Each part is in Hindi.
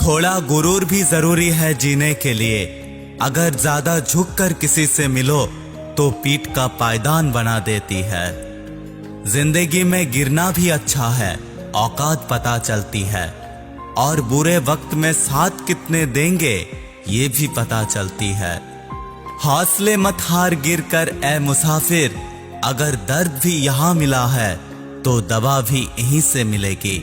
थोड़ा गुरूर भी जरूरी है जीने के लिए। अगर ज्यादा झुककर किसी से मिलो तो पीठ का पायदान बना देती है। जिंदगी में गिरना भी अच्छा है, औकात पता चलती है। और बुरे वक्त में साथ कितने देंगे ये भी पता चलती है। हौसले मत हार गिरकर ए मुसाफिर, अगर दर्द भी यहां मिला है तो दवा भी यहीं से मिलेगी।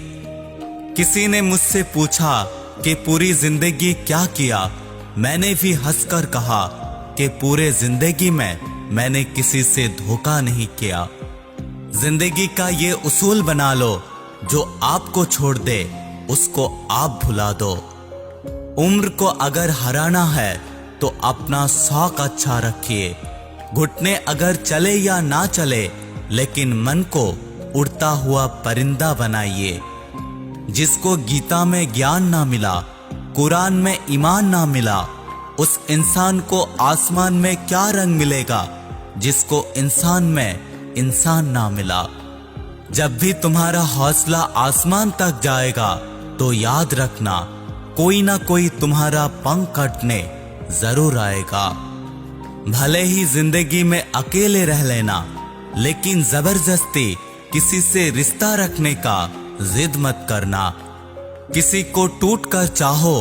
किसी ने मुझसे पूछा कि पूरी जिंदगी क्या किया। मैंने भी हंसकर कहा कि पूरे जिंदगी में मैंने किसी से धोखा नहीं किया। जिंदगी का ये उसूल बना लो, जो आपको छोड़ दे उसको आप भुला दो। उम्र को अगर हराना है तो अपना शौक अच्छा रखिए। घुटने अगर चले या ना चले, लेकिन मन को उड़ता हुआ परिंदा बनाइए। जिसको गीता में ज्ञान ना मिला, कुरान में ईमान ना मिला, उस इंसान को आसमान में क्या रंग मिलेगा जिसको इंसान में इंसान ना मिला। जब भी तुम्हारा हौसला आसमान तक जाएगा तो याद रखना, कोई ना कोई तुम्हारा पंख काटने जरूर आएगा। भले ही जिंदगी में अकेले रह लेना, लेकिन जबरदस्ती किसी से रिश्ता रखने का जिद मत करना। किसी को टूट कर चाहो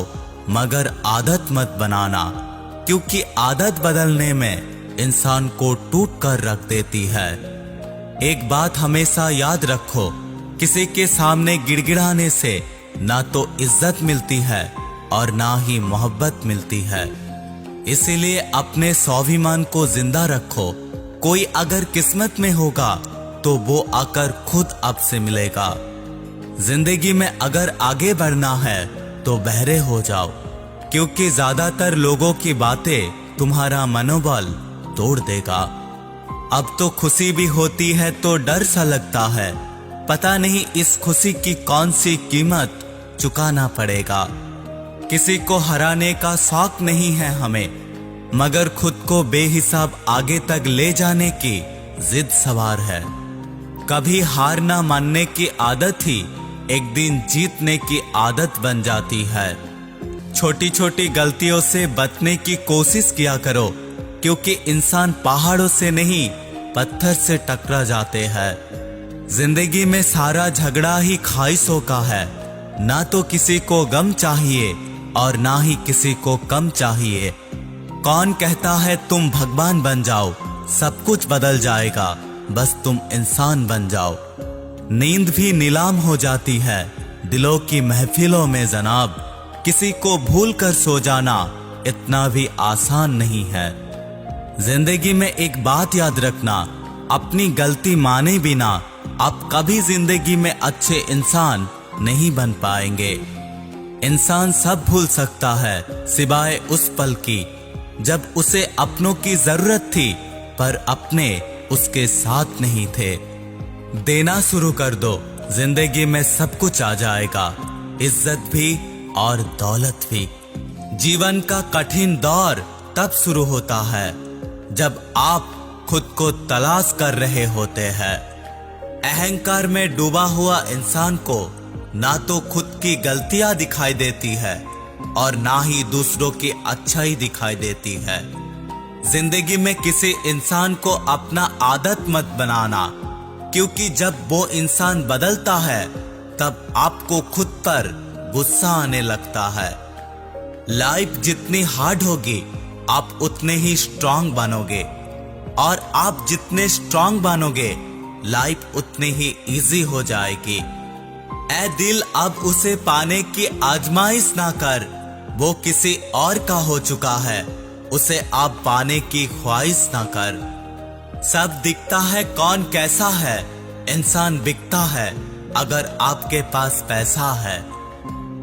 मगर आदत मत बनाना, क्योंकि आदत बदलने में इंसान को टूट कर रख देती है। एक बात हमेशा याद रखो, किसी के सामने गिड़गिड़ाने से ना तो इज्जत मिलती है और ना ही मोहब्बत मिलती है। इसीलिए अपने स्वाभिमान को जिंदा रखो। कोई अगर किस्मत में होगा तो वो आकर खुद आपसे मिलेगा। जिंदगी में अगर आगे बढ़ना है तो बहरे हो जाओ, क्योंकि ज्यादातर लोगों की बातें तुम्हारा मनोबल तोड़ देगा। अब तो खुशी भी होती है तो डर सा लगता है, पता नहीं इस खुशी की कौन सी कीमत चुकाना पड़ेगा। किसी को हराने का शौक नहीं है हमें, मगर खुद को बेहिसाब आगे तक ले जाने की जिद सवार है। कभी हार ना मानने की आदत ही एक दिन जीतने की आदत बन जाती है। छोटी छोटी गलतियों से बचने की कोशिश किया करो, क्योंकि इंसान पहाड़ों से नहीं पत्थर से टकरा जाते हैं। जिंदगी में सारा झगड़ा ही ख्वाहिशों का है। ना तो किसी को गम चाहिए और ना ही किसी को कम चाहिए। कौन कहता है तुम भगवान बन जाओ, सब कुछ बदल जाएगा, बस तुम इंसान बन जाओ। नींद भी नीलाम हो जाती है दिलों की महफिलों में जनाब। किसी को भूल कर सो जाना इतना भी आसान नहीं है। जिंदगी में एक बात याद रखना, अपनी गलती माने बिना आप कभी जिंदगी में अच्छे इंसान नहीं बन पाएंगे। इंसान सब भूल सकता है सिवाय उस पल की जब उसे अपनों की जरूरत थी पर अपने उसके साथ नहीं थे। देना शुरू कर दो, जिंदगी में सब कुछ आ जाएगा, इज्जत भी और दौलत भी। जीवन का कठिन दौर तब शुरू होता है जब आप खुद को तलाश कर रहे होते हैं। अहंकार में डूबा हुआ इंसान को ना तो खुद की गलतियां दिखाई देती है और ना ही दूसरों की अच्छाई दिखाई देती है। जिंदगी में किसी इंसान को अपना आदत मत बनाना, क्योंकि जब वो इंसान बदलता है तब आपको खुद पर गुस्सा आने लगता है। लाइफ जितनी हार्ड होगी आप उतने ही स्ट्रांग बनोगे, और आप जितने स्ट्रांग बनोगे लाइफ उतनी ही इजी हो जाएगी। ऐ दिल अब उसे पाने की आजमाइश ना कर, वो किसी और का हो चुका है, उसे आप पाने की ख्वाहिश ना कर। सब दिखता है कौन कैसा है, इंसान बिकता है अगर आपके पास पैसा है।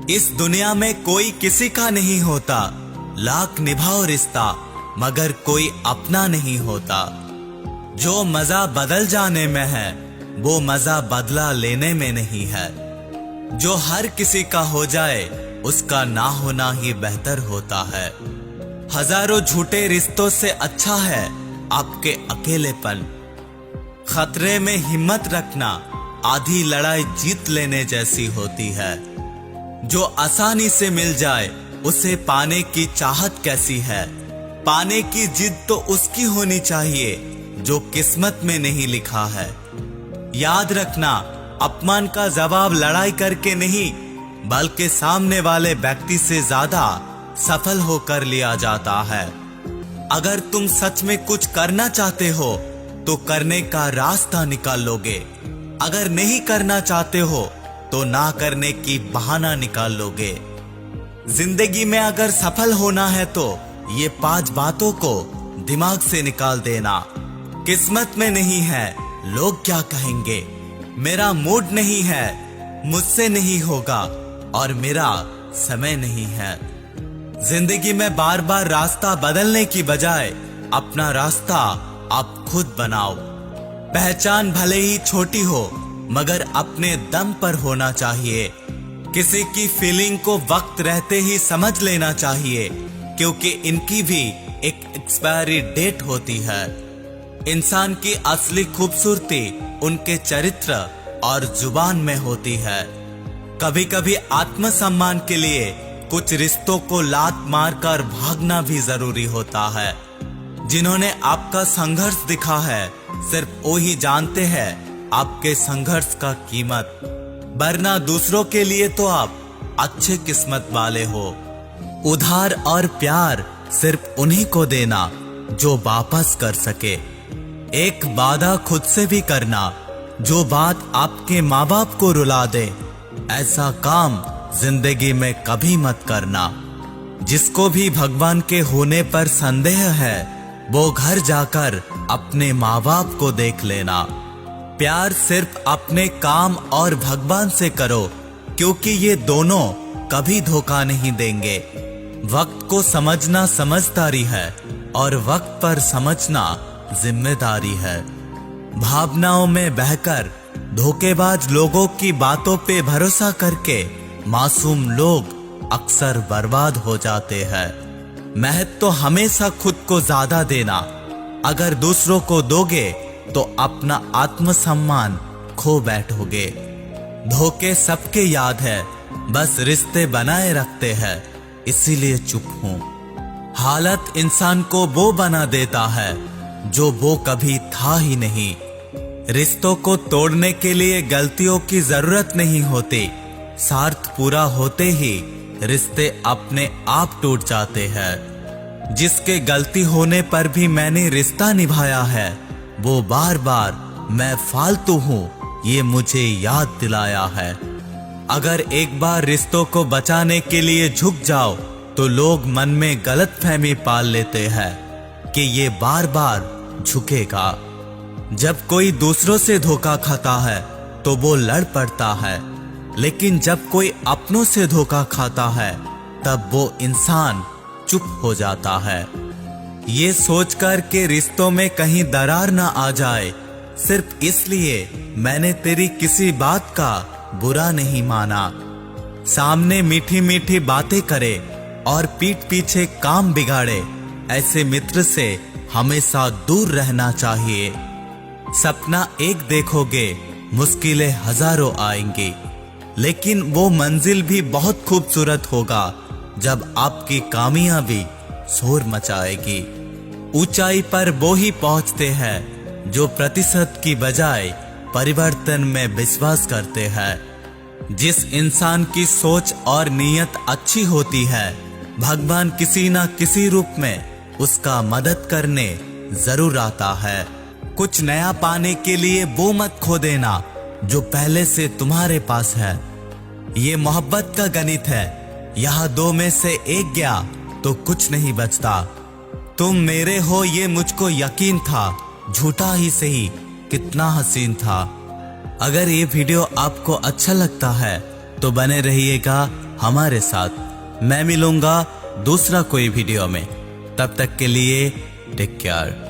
इस दुनिया में कोई किसी का नहीं होता, लाख निभाओ रिश्ता मगर कोई अपना नहीं होता। जो मजा बदल जाने में है वो मजा बदला लेने में नहीं है। जो हर किसी का हो जाए उसका ना होना ही बेहतर होता है। हजारों झूठे रिश्तों से अच्छा है आपके अकेलेपन। खतरे में हिम्मत रखना आधी लड़ाई जीत लेने जैसी होती है। जो आसानी से मिल जाए उसे पाने की चाहत कैसी है। पाने की जिद तो उसकी होनी चाहिए जो किस्मत में नहीं लिखा है। याद रखना, अपमान का जवाब लड़ाई करके नहीं बल्कि सामने वाले व्यक्ति से ज्यादा सफल होकर लिया जाता है। अगर तुम सच में कुछ करना चाहते हो तो करने का रास्ता निकाल लोगे। अगर नहीं करना चाहते हो तो ना करने की बहाना निकाल लोगे। जिंदगी में अगर सफल होना है तो ये 5 बातों को दिमाग से निकाल देना। किस्मत में नहीं है, लोग क्या कहेंगे। मेरा मूड नहीं है, मुझसे नहीं होगा, और मेरा समय नहीं है। जिंदगी में बार बार रास्ता बदलने की बजाय अपना रास्ता आप खुद बनाओ। पहचान भले ही छोटी हो मगर अपने दम पर होना चाहिए। किसी की फीलिंग को वक्त रहते ही समझ लेना चाहिए, क्योंकि इनकी भी एक एक्सपायरी डेट होती है। इंसान की असली खूबसूरती उनके चरित्र और जुबान में होती है। कभी कभी आत्मसम्मान के लिए कुछ रिश्तों को लात मारकर भागना भी जरूरी होता है। जिन्होंने आपका संघर्ष दिखा है सिर्फ वो ही जानते हैं आपके संघर्ष का कीमत, वरना दूसरों के लिए तो आप अच्छे किस्मत वाले हो। उधार और प्यार सिर्फ उन्हीं को देना जो वापस कर सके। एक वादा खुद से भी करना जो बात आपके माँ बाप को रुला दे। ऐसा काम जिंदगी में कभी मत करना। जिसको भी भगवान के होने पर संदेह है वो घर जाकर अपने माँ बाप को देख लेना। प्यार सिर्फ अपने काम और भगवान से करो, क्योंकि ये दोनों कभी धोखा नहीं देंगे। वक्त को समझना समझदारी है और वक्त पर समझना जिम्मेदारी है। भावनाओं में बहकर धोखेबाज लोगों की बातों पे भरोसा करके मासूम लोग अक्सर बर्बाद हो जाते हैं। महत्व तो हमेशा खुद को ज्यादा देना। अगर दूसरों को दोगे तो अपना आत्मसम्मान खो बैठोगे। धोखे सबके याद है, बस रिश्ते बनाए रखते हैं इसीलिए चुप हूं। हालत इंसान को वो बना देता है जो वो कभी था ही नहीं। रिश्तों को तोड़ने के लिए गलतियों की जरूरत नहीं होती। स्वार्थ पूरा होते ही रिश्ते अपने आप टूट जाते हैं। जिसके गलती होने पर भी मैंने रिश्ता निभाया है वो बार बार मैं फालतू हूं ये मुझे याद दिलाया है। अगर एक बार रिश्तों को बचाने के लिए झुक जाओ तो लोग मन में गलतफहमी पाल लेते हैं कि ये बार बार झुकेगा। जब कोई दूसरों से धोखा खाता है तो वो लड़ पड़ता है, लेकिन जब कोई अपनों से धोखा खाता है तब वो इंसान चुप हो जाता है। ये सोचकर के रिश्तों में कहीं दरार ना आ जाए, सिर्फ इसलिए मैंने तेरी किसी बात का बुरा नहीं माना। सामने मीठी मीठी बातें करे और पीठ पीछे काम बिगाड़े, ऐसे मित्र से हमेशा दूर रहना चाहिए। सपना एक देखोगे, मुश्किलें हजारों आएंगी, लेकिन वो मंजिल भी बहुत खूबसूरत होगा जब आपकी कामयाबी शोर मचाएगी। ऊंचाई पर वो ही पहुंचते हैं जो प्रतिशत की बजाय परिवर्तन में विश्वास करते हैं। जिस इंसान की सोच और नीयत अच्छी होती है, भगवान किसी ना किसी रूप में उसका मदद करने जरूर आता है। कुछ नया पाने के लिए वो मत खो देना जो पहले से तुम्हारे पास है। ये मोहब्बत का गणित है, यहाँ 2 में से 1 गया तो कुछ नहीं बचता। तुम मेरे हो ये मुझको यकीन था, झूठा ही सही कितना हसीन था। अगर ये वीडियो आपको अच्छा लगता है तो बने रहिएगा हमारे साथ। मैं मिलूंगा दूसरा कोई वीडियो में, तब तक के लिए टेक केयर।